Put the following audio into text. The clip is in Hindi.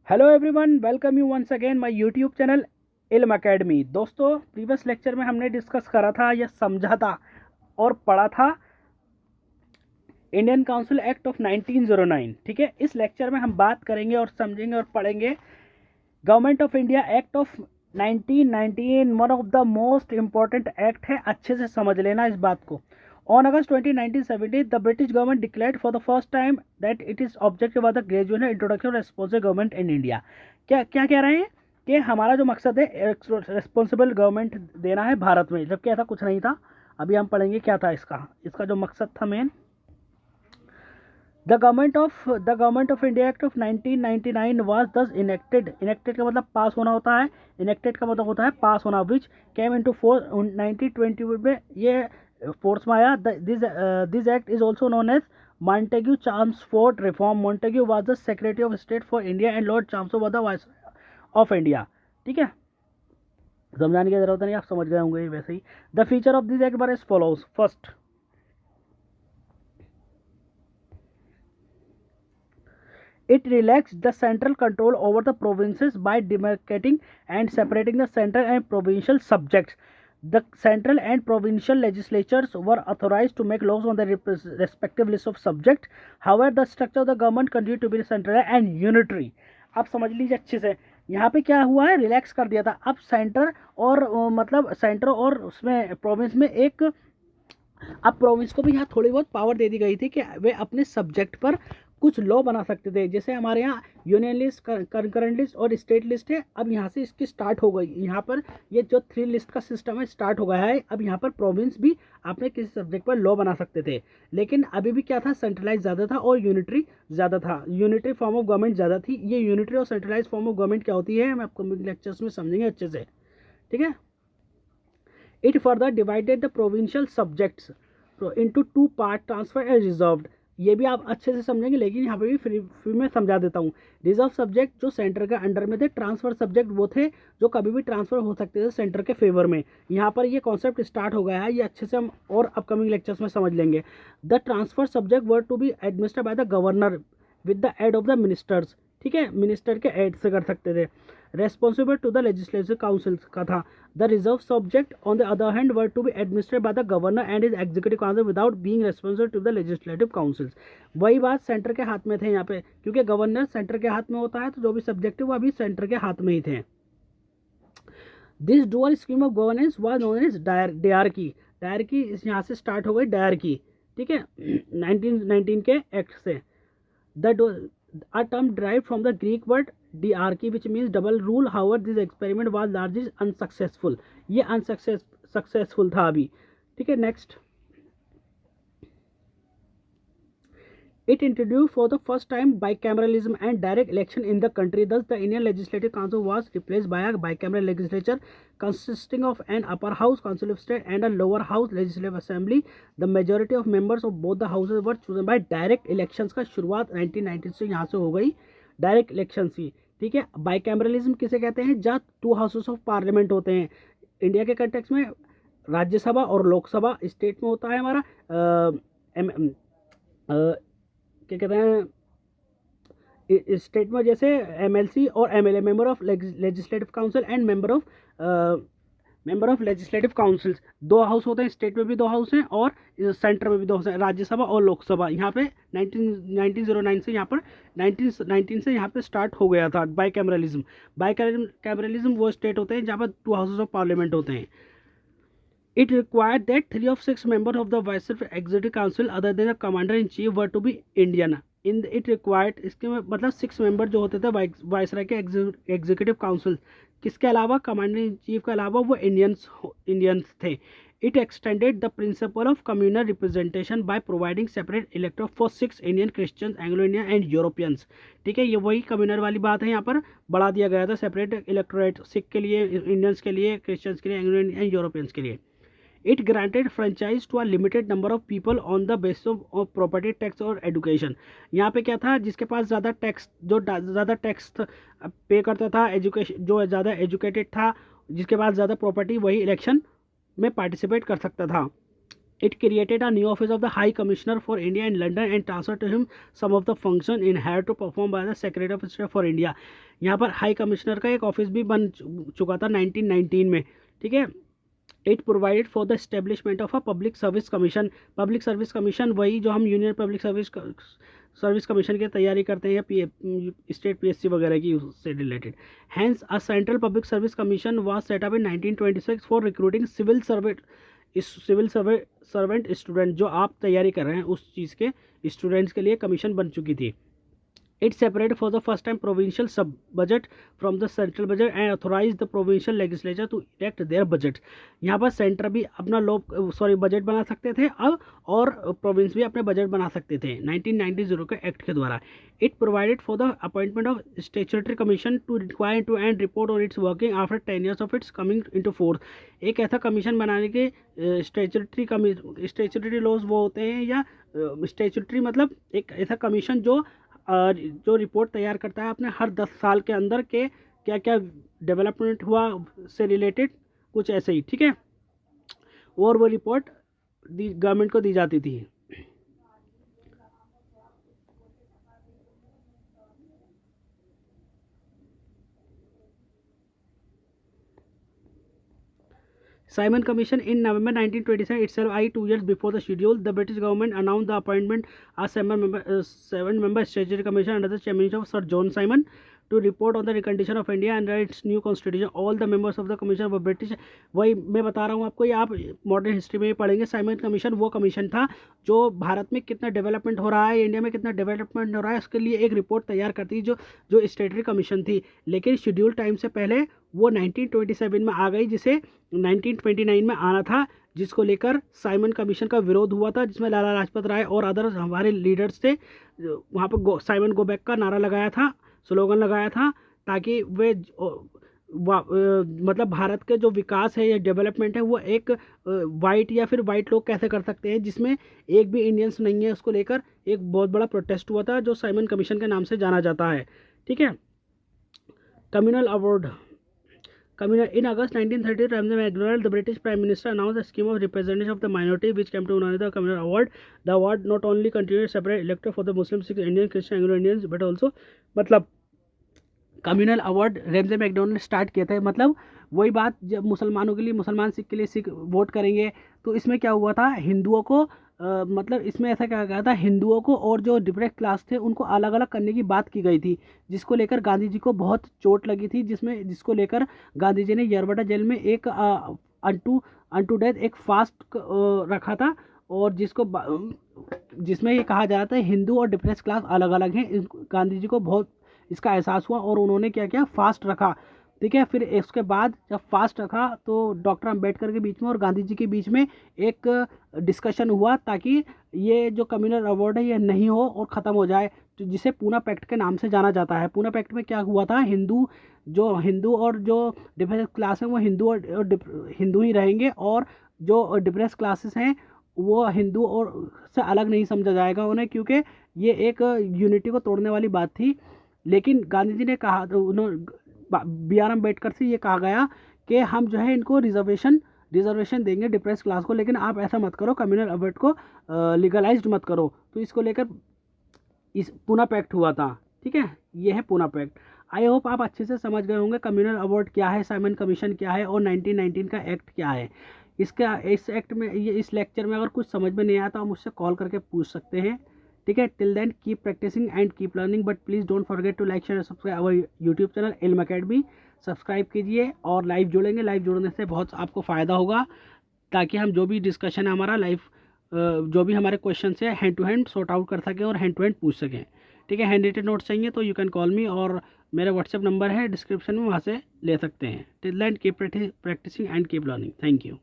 Hello everyone, welcome you once again my YouTube channel Ilm academy. दोस्तों, प्रीवियस लेक्चर में हमने डिस्कस करा था या समझा था और पढ़ा था इंडियन काउंसिल एक्ट ऑफ 1909। ठीक है, इस लेक्चर में हम बात करेंगे और समझेंगे और पढ़ेंगे government of India act of 1919। One of the most important act है, अच्छे से समझ लेना इस बात को। On August 20, 1970, the British government declared for the first time that it is objective of the gradual introduction of responsible government in India। क्या क्या कह रहे हैं कि हमारा जो मकसद है रिस्पॉन्सिबल गवर्नमेंट देना है भारत में, जबकि ऐसा कुछ नहीं था। अभी हम पढ़ेंगे क्या था इसका जो मकसद था main. The government of India act of 1999 was दस इनेक्टेड। इनेक्टेड का मतलब पास होना होता है, इनेक्टेड का मतलब होता है पास होना, विच केम इनटू फोर्स 1920 में ये फोर्स में आया। This act is also known as Montagu Chelmsford reform. Montagu was the secretary of state for India and lord Chelmsford was the vice of India. ठीक है, समझाने की जरूरत नहीं, आप समझ गए होंगे वैसे ही। The feature of this act were as follows. First, it relaxed the central control over the provinces by demarcating and separating the central and provincial subjects. The central and provincial legislatures were authorized to make laws on the respective list of subjects. However, the structure of the government continued to be central and unitary. आप समझ लीजिए अच्छे से, यहाँ पे क्या हुआ है, रिलैक्स कर दिया था। अब सेंटर और मतलब सेंटर और उसमें प्रोविंस में एक, अब प्रोविंस को भी यहाँ थोड़ी बहुत पावर दे दी गई थी कि वे अपने सब्जेक्ट पर कुछ लॉ बना सकते थे। जैसे हमारे यहाँ यूनियन लिस्ट, कंकरेंट लिस्ट और स्टेट लिस्ट है, अब यहाँ से इसकी स्टार्ट हो गई। यहाँ पर ये जो 3 लिस्ट का सिस्टम है स्टार्ट हो गया है। अब यहाँ पर प्रोविंस भी अपने किसी सब्जेक्ट पर लॉ बना सकते थे, लेकिन अभी भी क्या था, सेंट्रलाइज ज़्यादा था और यूनिटरी ज़्यादा था। यूनिटरी फॉर्म ऑफ गवर्नमेंट ज़्यादा थी। ये यूनिटरी और सेंट्रलाइज फॉर्म ऑफ गवर्नमेंट क्या होती है, हम आपको लेक्चर्स में समझेंगे अच्छे से। ठीक है, it further divided the provincial subjects into 2 part, transfer and reserved. ये भी आप अच्छे से समझेंगे, लेकिन यहाँ पे भी फ्री में समझा देता हूँ। रिजर्व सब्जेक्ट जो सेंटर के अंडर में थे, ट्रांसफर सब्जेक्ट वो थे जो कभी भी ट्रांसफर हो सकते थे सेंटर के फेवर में। यहाँ पर ये कॉन्सेप्ट स्टार्ट हो गया है, ये अच्छे से हम और अपकमिंग लेक्चर्स में समझ लेंगे। The transfer subject were to be administered by the governor with the aid of the ministers. ठीक है, मिनिस्टर के एड से कर सकते थे। Responsible to the legislative council का था। The reserve subject on the other hand were to be administered by the governor and his executive council without being responsible to the legislative councils. वही बात सेंटर के हाथ में थे यहाँ पे, क्योंकि गवर्नर सेंटर के हाथ में होता है, तो जो भी सब्जेक्ट है वो अभी सेंटर के हाथ में ही थे। This dual scheme of governance was known as dyarchy. Dyarchy यहाँ से स्टार्ट हो गई, डायरकी। ठीक है, 1919 के एक्ट से। The a term derived from the Greek word diarchy which means double rule. However, this experiment was largely unsuccessful. ये unsuccessful था अभी। ठीक है, next, it introduced for the first time bicameralism and direct election in the country. Thus, the Indian Legislative Council was replaced by a bicameral legislature consisting of an upper house, Council of State, and a lower house, Legislative Assembly. The majority of members of both the houses were chosen by direct elections। का शुरुआत 1990 से यहाँ से हो गई, डायरेक्ट इलेक्शन की। ठीक है, बाइकैमरलिज्म किसे कहते हैं, जहाँ 2 हाउसेस ऑफ पार्लियामेंट होते हैं। इंडिया के कंटेक्स्ट में राज्यसभा और लोकसभा, स्टेट में होता है हमारा क्या कहते हैं, स्टेट में जैसे एमएलसी और MLA, member of legislative council and member of legislative councils. 2 house होते हैं, स्टेट में भी 2 हाउस हैं और सेंटर में भी 2 हाउस हैं, राज्यसभा और लोकसभा। यहाँ पे 1909 से यहाँ पर 1919 से यहाँ पे स्टार्ट हो गया था बाइकैमरलिज्म। बाइकैमरलिज्म वो स्टेट होते हैं जहाँ पर 2 हाउसेस ऑफ पार्लियामेंट होते हैं। It required that 3 of 6 members of the Vice Executive Council other than the Commander in Chief were to be Indian. It required, इसके मतलब 6 मेंबर जो होते थे वाइसराय के एग्जीक्यूटिव काउंसिल, किसके अलावा, कमांडर इन चीफ के अलावा वो इंडियंस थे। It extended the principle of communal representation by providing separate electorate for 6 Indian, Christians, Anglo-Indian and Europeans। ठीक है, ये वही कम्युनल वाली बात है, यहाँ पर बढ़ा दिया गया था सेपरेट इलेक्टोरेट, सिख के लिए, इंडियंस के लिए, क्रिश्चियंस के लिए, एंग्लो-इंडियन एंड यूरोपियंस के लिए। It granted franchise to a limited number of people on the basis of property tax और education। यहाँ पे क्या था, जिसके पास ज़्यादा टैक्स, जो ज़्यादा टैक्स पे करता था, एजुकेशन जो ज़्यादा एजुकेटेड था, जिसके पास ज़्यादा प्रॉपर्टी, वही इलेक्शन में पार्टिसिपेट कर सकता था। It created a new office of the High Commissioner for India in London and transferred to him some of the function inherent to perform by the Secretary of State for India. यहाँ पर हाई कमिश्नर का एक ऑफिस भी बन चुका था 1919 में, ठीक है. It provided for the establishment of a public service commission. Public service commission वही जो हम यूनियन पब्लिक सर्विस कमीशन की तैयारी करते हैं या स्टेट पीएससी वगैरह की उससे related. Hence a central public service commission was set up in 1926 for recruiting civil servant student. जो आप तैयारी कर रहे हैं उस चीज़ के स्टूडेंट्स के लिए कमीशन बन चुकी थी. It separated for the first time provincial sub-budget from the central budget and authorized the provincial legislature to enact their budget. यहाँ पर सेंटर भी अपना बजट बना सकते थे अब, और प्रोविंस भी अपने बजट बना सकते थे 1990 के एक्ट के द्वारा. It provided for the appointment of statutory commission to inquire into and report on its working after 10 years of its coming into force. एक ऐसा कमीशन बनाने के स्टैट्यूटरी लॉज वो होते हैं, या स्टैट्यूटरी मतलब एक ऐसा कमीशन जो रिपोर्ट तैयार करता है अपने हर 10 साल के अंदर के क्या क्या डेवलपमेंट हुआ से रिलेटेड, कुछ ऐसे ही, ठीक है. और वो रिपोर्ट गवर्नमेंट को दी जाती थी. Simon Commission in November 1927 itself, 2 years before the schedule, the British government announced the appointment of seven-member statutory commission under the chairmanship of Sir John Simon to report on the condition of India under its new constitution. All the members of the commission were British. वही मैं बता रहा हूँ आपको, ये आप मॉडर्न हिस्ट्री में पढ़ेंगे. साइमन कमीशन वो कमीशन था जो भारत में कितना डेवलपमेंट हो रहा है, इंडिया में कितना डेवलपमेंट हो रहा है, उसके लिए एक रिपोर्ट तैयार करती जो स्टेटरी कमीशन थी. लेकिन शेड्यूल टाइम से पहले वो 1927 में आ गई, जिसे 1929 में आना था, जिसको लेकर साइमन कमीशन का विरोध हुआ था, जिसमें लाला लाजपत राय और अदर हमारे लीडर्स थे. वहाँ पर साइमन गो बैक का नारा लगाया था, स्लोगन लगाया था, ताकि वे मतलब भारत के जो विकास है या डेवलपमेंट है वो एक वाइट या फिर वाइट लोग कैसे कर सकते हैं जिसमें एक भी इंडियंस नहीं है, उसको लेकर एक बहुत बड़ा प्रोटेस्ट हुआ था जो साइमन कमीशन के नाम से जाना जाता है, ठीक है. Communal award. In August 1930, Ramsay MacDonald, the British Prime Minister, announced a scheme of representation of the minority, which came to known as the Communal Award. The award not only continued separate electorate for the Muslim, Sikh, Indian, Christian, Anglo-Indians, but also मतलब कम्युनल अवार्ड रेमजे मैकडोनल्ड ने स्टार्ट किया था. मतलब वही बात, जब मुसलमानों के लिए मुसलमान, सिख के लिए सिख वोट करेंगे, तो इसमें क्या हुआ था, हिंदुओं को मतलब इसमें ऐसा क्या गया था, हिंदुओं को और जो डिप्रेस्ड क्लास थे उनको अलग अलग करने की बात की गई थी, जिसको लेकर गांधी जी को बहुत चोट लगी थी, जिसको लेकर गांधी जी ने यरवटा जेल में एक अनटू डेथ एक फास्ट रखा था, और जिसमें ये कहा जा रहा था हिंदू और डिप्रेस्ड क्लास अलग अलग हैं. गांधी जी को बहुत इसका एहसास हुआ और उन्होंने क्या किया, फास्ट रखा, ठीक है. फिर इसके बाद जब फास्ट रखा तो डॉक्टर अंबेडकर के बीच में और गांधी जी के बीच में एक डिस्कशन हुआ, ताकि ये जो कम्युनल अवार्ड है ये नहीं हो और ख़त्म हो जाए, तो जिसे पूना पैक्ट के नाम से जाना जाता है. पूना पैक्ट में क्या हुआ था, हिंदू और जो डिप्रेस्ड क्लास है वो हिंदू ही रहेंगे, और जो डिप्रेस्ड क्लासेस हैं वो हिंदू और से अलग नहीं समझा जाएगा उन्हें, क्योंकि ये एक यूनिटी को तोड़ने वाली बात थी. लेकिन गांधी जी ने कहा, बी आर अम्बेडकर से ये कहा गया कि हम जो है इनको रिजर्वेशन देंगे डिप्रेस क्लास को, लेकिन आप ऐसा मत करो, कम्युनल अवार्ड को लीगलाइज्ड मत करो. तो इसको लेकर इस पूना पैक्ट हुआ था, ठीक है. ये है पूना पैक्ट. आई होप आप अच्छे से समझ गए होंगे कम्युनल अवार्ड क्या है, साइमन कमीशन क्या है, और 1919 का एक्ट क्या है. इस एक्ट में इस लेक्चर में अगर कुछ समझ में नहीं आया तो आप मुझसे कॉल करके पूछ सकते हैं, ठीक है. Till then keep practising and keep learning, but please don't forget to like share subscribe our YouTube channel Ilm academy. Subscribe कीजिए और लाइव जुड़ेंगे. लाइव जुड़ने से बहुत आपको फ़ायदा होगा, ताकि हम जो भी डिस्कशन है हमारा लाइव, जो भी हमारे क्वेश्चन है hand to hand sort out कर सकें और हैंड टू हैंड पूछ सकें, ठीक है. हैंड रिटन नोट्स चाहिए तो यू कैन कॉल मी, और मेरा व्हाट्सएप नंबर है डिस्क्रिप्शन में, वहाँ से ले सकते हैं. Till then keep practising and keep learning. Thank you.